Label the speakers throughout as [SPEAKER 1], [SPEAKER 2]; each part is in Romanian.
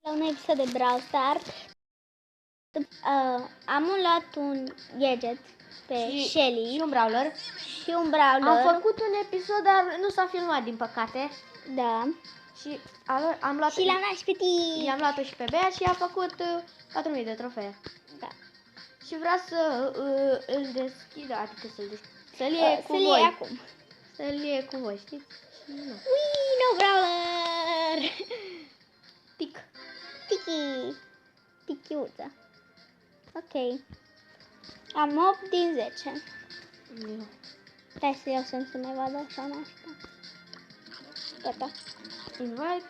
[SPEAKER 1] La un episod de Brawl Stars. Am luat un gadget pe Shelly
[SPEAKER 2] și un brawler.
[SPEAKER 1] și un brawler.
[SPEAKER 2] Am făcut un episod, dar nu s-a filmat, din păcate.
[SPEAKER 1] Da.
[SPEAKER 2] Și am luat
[SPEAKER 1] Și l-am luat și pe tine.
[SPEAKER 2] I-am luat-o și pe Bea și a făcut 4000 de trofee.
[SPEAKER 1] Da.
[SPEAKER 2] Și vrea să îl deschidă, adică să-l iei cu
[SPEAKER 1] Să-l
[SPEAKER 2] voi.
[SPEAKER 1] iei acum.
[SPEAKER 2] Să-l iei cu voi, știți? Și nu.
[SPEAKER 1] Ui, no brawler!
[SPEAKER 2] Tic.
[SPEAKER 1] Tiki. Tichiuță. Ok. Am 8 din 10. Stai să iau să nu se mai vadă așa nașpa. Gata.
[SPEAKER 2] Invite.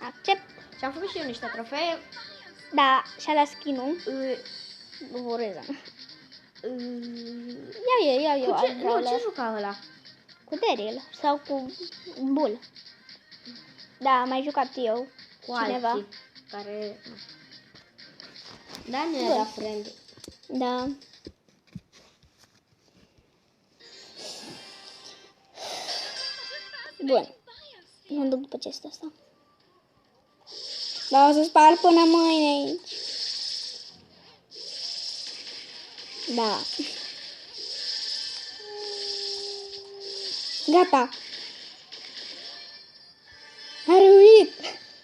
[SPEAKER 1] Accept.
[SPEAKER 2] Și am făcut și eu niște trofee.
[SPEAKER 1] Da, și-a dat skin-ul. Bubureza. Iau eu alt
[SPEAKER 2] Nu,
[SPEAKER 1] brawler.
[SPEAKER 2] ce juca ăla?
[SPEAKER 1] Cu Daryl sau cu Bull. Da, am mai jucat eu.
[SPEAKER 2] Cu
[SPEAKER 1] Cineva.
[SPEAKER 2] alții care... Da, nu
[SPEAKER 1] Bun.
[SPEAKER 2] era friend.
[SPEAKER 1] Da. Bun. Mă duc după chestia asta. Da, o să spar până mâine aici. Da. Gata. A reușit.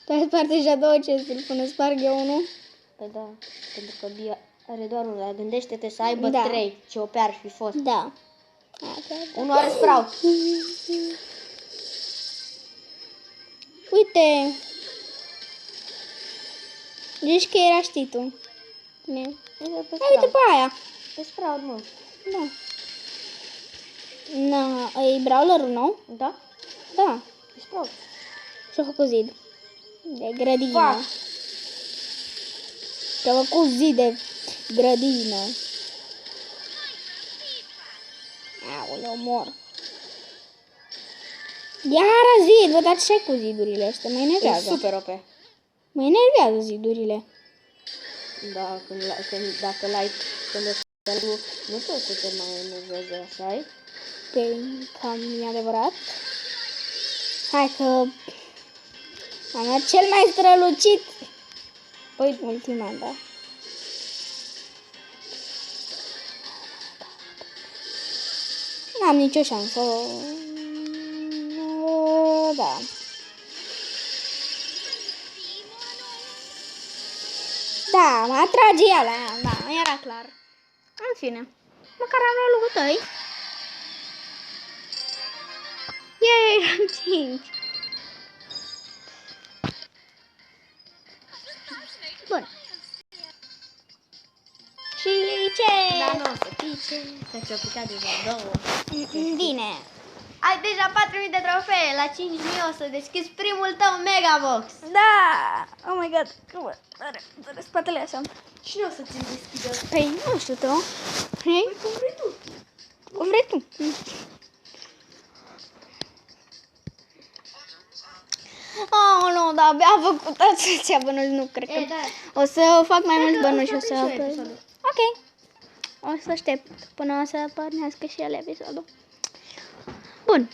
[SPEAKER 1] Tu ai spart deja 2 chesturi până sparg eu unul.
[SPEAKER 2] Păi da, pentru că Bia are doar unul, dar gândește-te să aibă
[SPEAKER 1] Da.
[SPEAKER 2] 3, ce OP ar fi fost.
[SPEAKER 1] Da.
[SPEAKER 2] Unul are Sprout.
[SPEAKER 1] Uite. Zici că era știi tu. Bine. Hai, uite pe aia.
[SPEAKER 2] Pe Sprout, mă.
[SPEAKER 1] Da. Na, e brawlerul nou?
[SPEAKER 2] Da?
[SPEAKER 1] Da.
[SPEAKER 2] Pe Sprout.
[SPEAKER 1] Și-a făcut zid. De grădină.
[SPEAKER 2] Fac.
[SPEAKER 1] Și-a făcut zid de grădină. Aoleu, mor. Iară zid, bă, dar ce cu zidurile astea? Mă
[SPEAKER 2] E
[SPEAKER 1] enervează.
[SPEAKER 2] super OP.
[SPEAKER 1] Mă enervează zidurile.
[SPEAKER 2] Da, dacă l-ai, când o să nu știu să te mai enerveze, așa-i?
[SPEAKER 1] Pe cam e adevărat. Hai că am luat cel mai strălucit. Păi, ultima, da. N-am nicio șansă. Da. Da, mă atrage ea la ea, da, era clar. În fine, măcar am luat lucrul tăi. Yay, am 5. Bun. Și ce?
[SPEAKER 2] Da, nu o să pice, că ți-o picat deja 2.
[SPEAKER 1] Bine.
[SPEAKER 2] Ai deja 4000 de trofee, la 5000 o să deschizi primul tău Megabox.
[SPEAKER 1] Da! Oh my god, cum are spatele așa.
[SPEAKER 2] Cine o să ți-l deschidă?
[SPEAKER 1] Păi, nu știu tu. Vrei?
[SPEAKER 2] Păi cum vrei tu.
[SPEAKER 1] Cum vrei tu? Oh, nu, da, abia am făcut atâția bănuși, nu cred că...
[SPEAKER 2] E, da.
[SPEAKER 1] O să fac mai mulți
[SPEAKER 2] Cred că
[SPEAKER 1] bănuși,
[SPEAKER 2] o
[SPEAKER 1] o
[SPEAKER 2] să
[SPEAKER 1] să...
[SPEAKER 2] aprins eu episodul.
[SPEAKER 1] Ok. O să aștept până o să pornească și el episodul. Bun.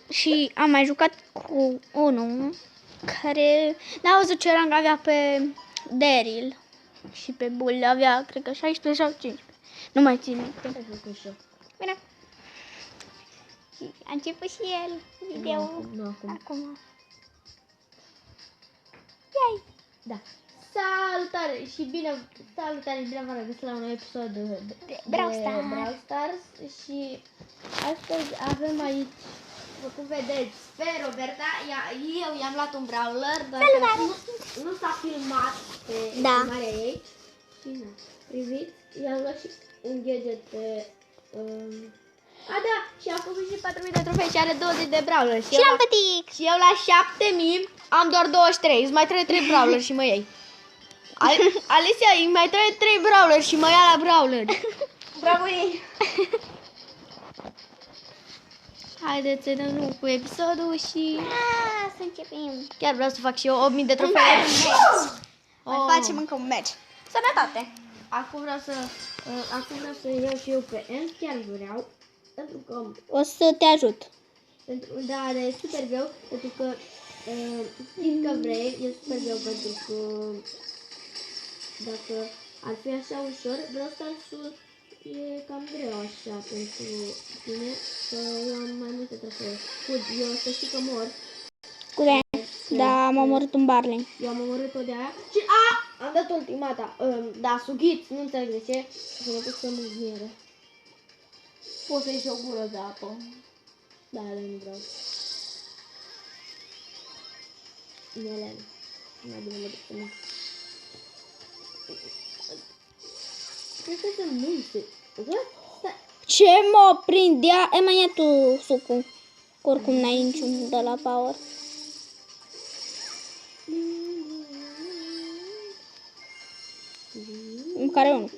[SPEAKER 1] Și am mai jucat cu unul care n-a văzut ce rang avea pe Daryl și pe Bull avea, cred că 16 sau 15. Nu mai țin minte.
[SPEAKER 2] Ai făcut și eu.
[SPEAKER 1] Bine. Și a început și el video
[SPEAKER 2] Nu acum.
[SPEAKER 1] acum. Yay!
[SPEAKER 2] Da. Salutare și bine v-am regăsit la un episod de
[SPEAKER 1] Brawl Stars.
[SPEAKER 2] Brawl Stars și astăzi avem aici, după cum vedeți, pe Roberta. Eu i-am luat un brawler, dar nu s-a filmat pe
[SPEAKER 1] Da.
[SPEAKER 2] filmarea ei. Și nu, priviți, i-am luat și un gadget pe... A, da, și am făcut și 4000 de trofei și are 20 de brawler.
[SPEAKER 1] Și l-am pătic!
[SPEAKER 2] Și eu la 7000 am doar 23, îți mai trebuie 3 brawler și mă iei. Alicia, îi mai trebuie 3 brawler și mă ia la brawler.
[SPEAKER 1] Bravo ei!
[SPEAKER 2] Haideți să dăm drumul cu episodul și...
[SPEAKER 1] Să începem!
[SPEAKER 2] Chiar vreau să fac și eu 8000 de trofee.
[SPEAKER 1] Mai facem încă un match. Sănătate!
[SPEAKER 2] Acum vreau să iau și eu pe End, chiar vreau. Pentru că...
[SPEAKER 1] O să te ajut.
[SPEAKER 2] Da, dar e super greu, pentru că Simt că vrei, e super greu pentru că dacă ar fi așa ușor, Brawl Stars-ul e cam greu așa pentru tine, că eu am mai multe trofee. Eu să știi că mor.
[SPEAKER 1] Scuze, da, am omorât un Barley.
[SPEAKER 2] Eu am omorât-o de aia și am dat ultimata. Da, sughiți, nu înțeleg de ce. Să mă duc să mânghiere. Poți să ieși o gură de apă. Da, nu vreau. Elena. Mai bine mă duc să mă. Cred că se mulse. Stai.
[SPEAKER 1] Ce mă prindea? E, mai ia tu sucul. Oricum n-ai niciun de la power. Care unul?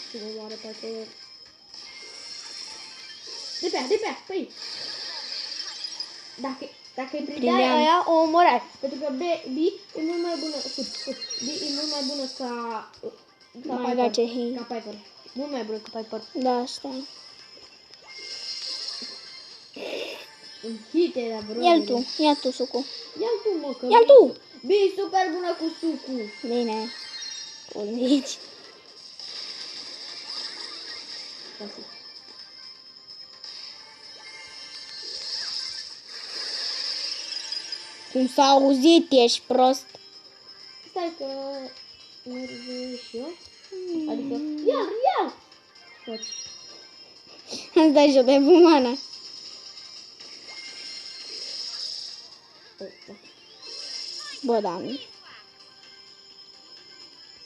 [SPEAKER 2] Și mă moară pe acolo. De pe aia, păi. Dacă îi prindeai aia, o omorai. Pentru că B e mult mai bună. B e mult mai bună ca Piper. Ca Piper. Mult mai bună ca Piper.
[SPEAKER 1] Da, stai.
[SPEAKER 2] Un hit era vreo.
[SPEAKER 1] Ia tu sucul.
[SPEAKER 2] Ia-l tu, mă, că
[SPEAKER 1] Ia-l tu!
[SPEAKER 2] B e super bună cu sucul.
[SPEAKER 1] Bine. Nici. Cum s-a auzit, ești prost.
[SPEAKER 2] Stai că merg și eu. Adică, ia-l! Faci.
[SPEAKER 1] Îți dai joc de bumană. Bă, da.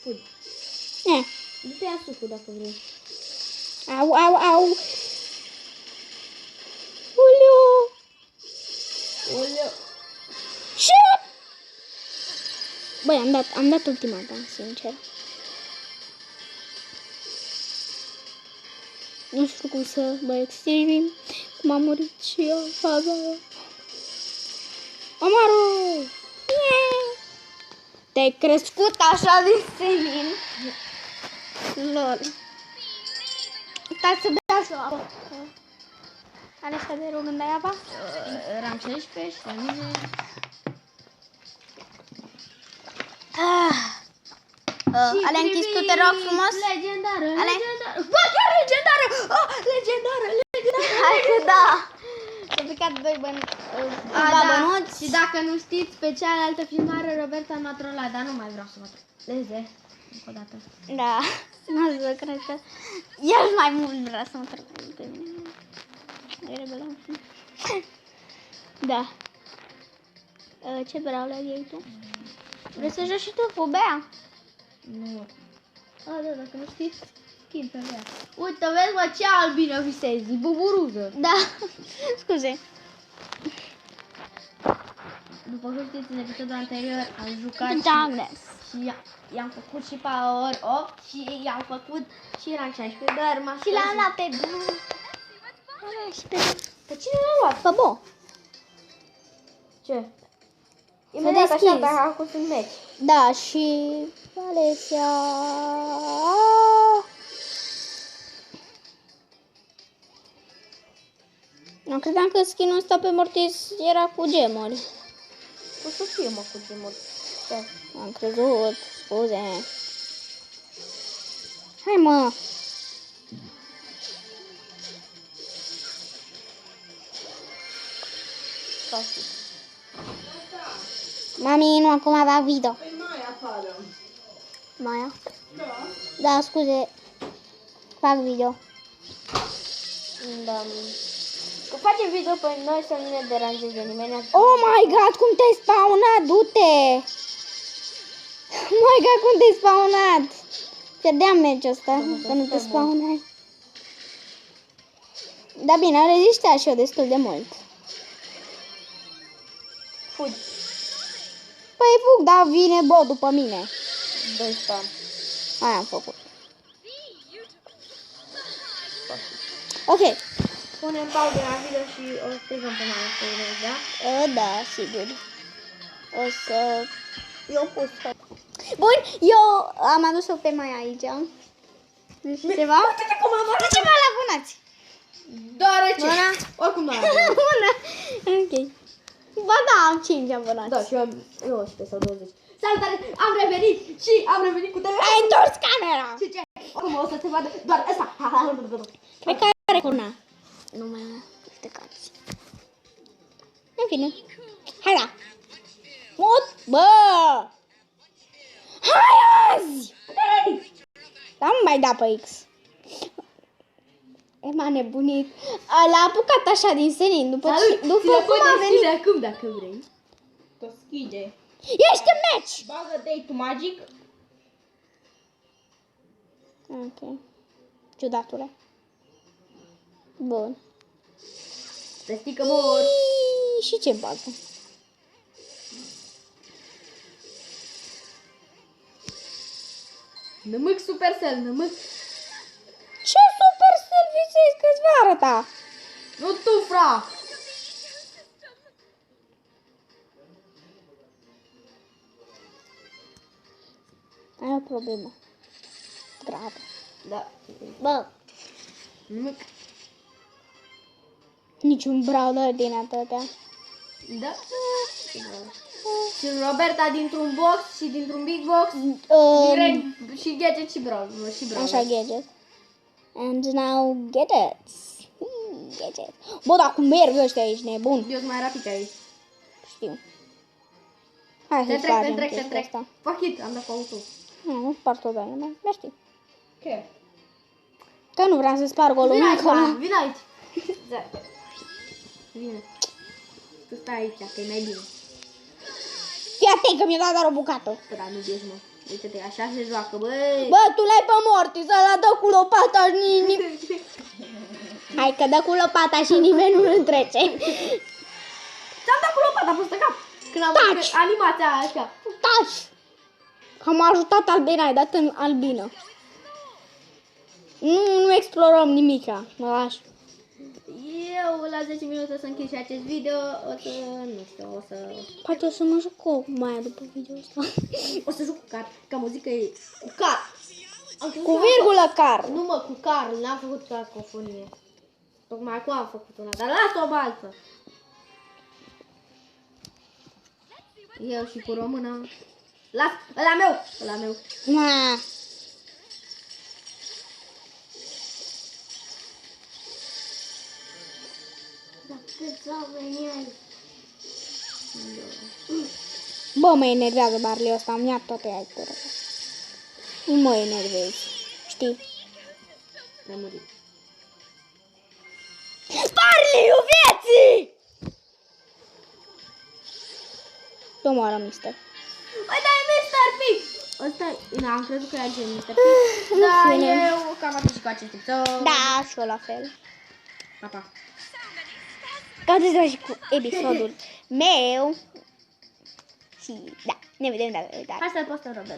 [SPEAKER 2] Fugi.
[SPEAKER 1] Eh.
[SPEAKER 2] Du-te ia sucul dacă vrei.
[SPEAKER 1] Au. Uleu.
[SPEAKER 2] Oleu.
[SPEAKER 1] Ce? Băi, am dat ultimata, sincer. Nu știu cum să mă exprim, cum am murit și eu. Omaru! Yeah! Te-ai crescut așa de senin. Lol. Stai să bea și o apă. Are să bea rog, îmi dai apa?
[SPEAKER 2] Eram 16 și la mine...
[SPEAKER 1] Ale închis tu, te rog frumos?
[SPEAKER 2] Legendară.
[SPEAKER 1] Bă, chiar legendară! Legendară! Hai că da! S-a picat doi bănuți.
[SPEAKER 2] Și dacă nu știți, pe cealaltă filmare Roberta m-a trollat, dar nu mai vreau să mă troleze. Încă o dată.
[SPEAKER 1] Da, nu să cred că el mai mult vrea să mă troleze pe mine. E rebelant. Da. Ce brawler iei tu? Vrei să joci și tu cu Bea?
[SPEAKER 2] Nu. Da, dacă nu știți, schimb pe Bea. Uite, vezi, mă, ce albină visezi, buburuză.
[SPEAKER 1] Da, scuze.
[SPEAKER 2] După cum știți, în episodul anterior am jucat
[SPEAKER 1] Darkness.
[SPEAKER 2] și i-am făcut și Power 8 și i-am făcut și Rank 16, dar m-a
[SPEAKER 1] Și l-am luat pe Bo. Și
[SPEAKER 2] pe cine l-a luat?
[SPEAKER 1] pe Bo.
[SPEAKER 2] Ce? Imediat
[SPEAKER 1] deschis.
[SPEAKER 2] așa, dacă acum sunt meci.
[SPEAKER 1] Da, și Alesia. Eu credeam că skin-ul ăsta pe Mortis era cu gemuri.
[SPEAKER 2] O să fie, mă, cu gemuri. Da.
[SPEAKER 1] Am crezut, scuze. Hai, mă. Mami, nu acum avea video.
[SPEAKER 3] Păi Maia afară.
[SPEAKER 1] Maia?
[SPEAKER 3] Da.
[SPEAKER 1] Da, scuze. Fac video.
[SPEAKER 2] Da. Că facem video pe noi să nu ne deranjeze nimeni.
[SPEAKER 1] Oh my god, cum te-ai spawnat? Du-te! Oh my god, cum te-ai spawnat? Pierdeam meciul ăsta, că nu te spawnai. Da bine, am rezistat și eu destul de mult.
[SPEAKER 2] Fugi.
[SPEAKER 1] Păi fug, dar vine Bo după mine.
[SPEAKER 2] Doi spam.
[SPEAKER 1] Aia am făcut. Ok.
[SPEAKER 2] Punem pauză la video și o strigăm pe mama să urmezi, da?
[SPEAKER 1] Da, sigur. O să... Eu pus. Bun, eu am adus-o pe mai aici. Nu știu ceva.
[SPEAKER 2] Uite-te cum am
[SPEAKER 1] De ce mă lagunați?
[SPEAKER 2] Deoarece...
[SPEAKER 1] Bună.
[SPEAKER 2] Oricum nu am.
[SPEAKER 1] Bună. Ok. Ba da, am 5 abonați.
[SPEAKER 2] Da, și eu am 19 sau 20. Salutare, am revenit și am revenit cu tine.
[SPEAKER 1] Ai întors camera.
[SPEAKER 2] Și ce? Acum o să te vadă doar ăsta.
[SPEAKER 1] Cred că are cu una. Nu mai am peste cărți. În fine. Hai da. Mut, bă! Hai azi! Da, nu mai da pe X. E m-a nebunit. L-a apucat așa din senin. După cum a venit.
[SPEAKER 2] Acum dacă vrei.
[SPEAKER 3] Toschide.
[SPEAKER 1] Ești în meci!
[SPEAKER 3] Bagă date magic.
[SPEAKER 1] Ok. Ciudatule. Bun.
[SPEAKER 2] Să că mor.
[SPEAKER 1] Și ce bază?
[SPEAKER 2] Nămâc Supercell, nămâc.
[SPEAKER 1] Ce super serviciu că-ți va arăta?
[SPEAKER 2] Nu tu, fra.
[SPEAKER 1] Ai o problemă. Gravă.
[SPEAKER 2] Da.
[SPEAKER 1] Bă,
[SPEAKER 2] Nămâc.
[SPEAKER 1] niciun brawler din atâtea.
[SPEAKER 2] Da. Și Roberta dintr-un box și dintr-un big box. Și gadget și brawl.
[SPEAKER 1] Așa, gadget. And now gadgets. Gadget. Bă, dar cum merg ăștia aici, nebun.
[SPEAKER 2] Eu sunt mai rapid ca ei.
[SPEAKER 1] Știu. Hai
[SPEAKER 2] Te
[SPEAKER 1] să
[SPEAKER 2] trec, te
[SPEAKER 1] spargem
[SPEAKER 2] trec, te
[SPEAKER 1] chestia
[SPEAKER 2] trec.
[SPEAKER 1] asta.
[SPEAKER 2] Fuck it, am dat pe auto.
[SPEAKER 1] Nu spart o doamnă, mă. Mersi.
[SPEAKER 3] Ce?
[SPEAKER 1] Că nu vreau să sparg o
[SPEAKER 2] Vino
[SPEAKER 1] lumă
[SPEAKER 2] aici,
[SPEAKER 1] acolo.
[SPEAKER 2] mama, vino aici. Da. Vino. Tu stai aici, că e mai bine.
[SPEAKER 1] Fii atent că mi-a dat doar o bucată.
[SPEAKER 2] Bă, dar nu bieși, mă. Uite-te, așa se joacă, băi.
[SPEAKER 1] Bă, tu l-ai pe mortis, ăla dă cu lopata și Hai că dă cu lopata și nimeni nu-l trece.
[SPEAKER 2] Ți-am dat cu lopata peste cap. Când am
[SPEAKER 1] Taci!
[SPEAKER 2] văzut animația aia așa.
[SPEAKER 1] Taci! Că m-a ajutat Albina, ai dat în albină. Nu explorăm nimica, mă lași.
[SPEAKER 2] Eu la 10 minute o să închid și acest video. O să, nu știu, o să...
[SPEAKER 1] Poate o să mă joc cu Maia după video ăsta.
[SPEAKER 2] O să joc cu car. Ca muzică e cu car. Am crezut
[SPEAKER 1] Cu
[SPEAKER 2] că
[SPEAKER 1] virgulă car.
[SPEAKER 2] Nu mă, cu car. N-am făcut cacofonie. Tocmai acum am făcut una. Dar las-o baltă. Eu și cu română. Las, ăla meu. Ăla meu.
[SPEAKER 1] Ma.
[SPEAKER 2] Dar câți oameni ai?
[SPEAKER 1] Bă, mă enervează Barley ăsta, am iat toate aicurele. Nu mă enervezi, știi?
[SPEAKER 2] Mi-a murit.
[SPEAKER 1] Barley-ul vieții! Tu moară, mister.
[SPEAKER 2] Băi, dar e Mr. P! Ăsta, am crezut că e altceva Mr. P. Da,
[SPEAKER 1] Bine.
[SPEAKER 2] eu cam atât și cu acest episod.
[SPEAKER 1] Da, și eu la fel.
[SPEAKER 2] Pa, pa.
[SPEAKER 1] Gata și cu episodul meu. Și da, ne vedem data viitoare.
[SPEAKER 2] Hai să-l postăm, Robert.